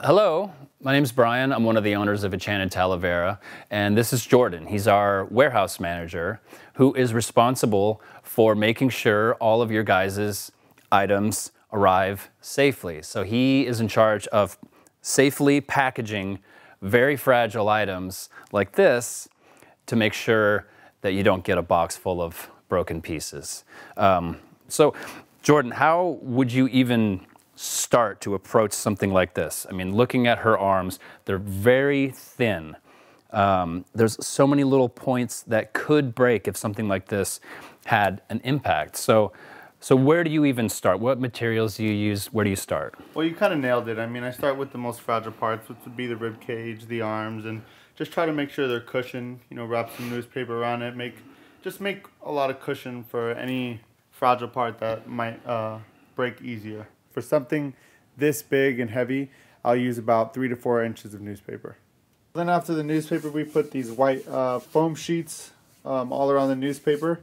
Hello, my name's Brian. I'm one of the owners of Enchanted Talavera, and this is Jordan. He's our warehouse manager who is responsible for making sure all of your guys' items arrive safely. So he is in charge of safely packaging very fragile items like this to make sure that you don't get a box full of broken pieces. So Jordan, how would you even start to approach something like this? I mean, looking at her arms, they're very thin. There's so many little points that could break if something like this had an impact. So where do you even start? What materials do you use? Where do you start? Well, you kind of nailed it. I mean, I start with the most fragile parts, which would be the rib cage, the arms, and just try to make sure they're cushioned. You know, wrap some newspaper around it. Just make a lot of cushion for any fragile part that might break easier. For something this big and heavy, I'll use about 3 to 4 inches of newspaper. Then after the newspaper, we put these white foam sheets all around the newspaper.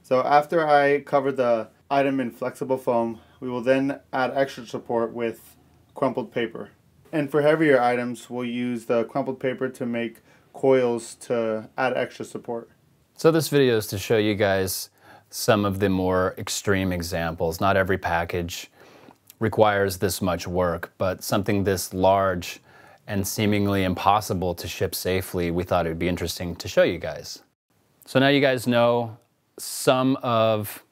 So after I cover the item in flexible foam, we will then add extra support with crumpled paper. And for heavier items, we'll use the crumpled paper to make coils to add extra support. So this video is to show you guys some of the more extreme examples. Not every package requires this much work, but something this large and seemingly impossible to ship safely, we thought it would be interesting to show you guys. So now you guys know some of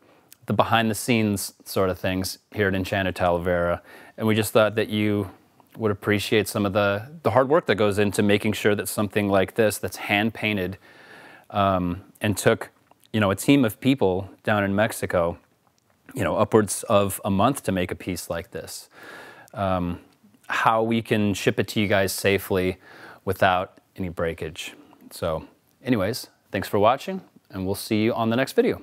the behind the scenes sort of things here at Enchanted Talavera, and we just thought that you would appreciate some of the hard work that goes into making sure that something like this that's hand painted and took, you know, a team of people down in Mexico, you know, upwards of a month to make a piece like this. How we can ship it to you guys safely without any breakage. So anyways, thanks for watching, and we'll see you on the next video.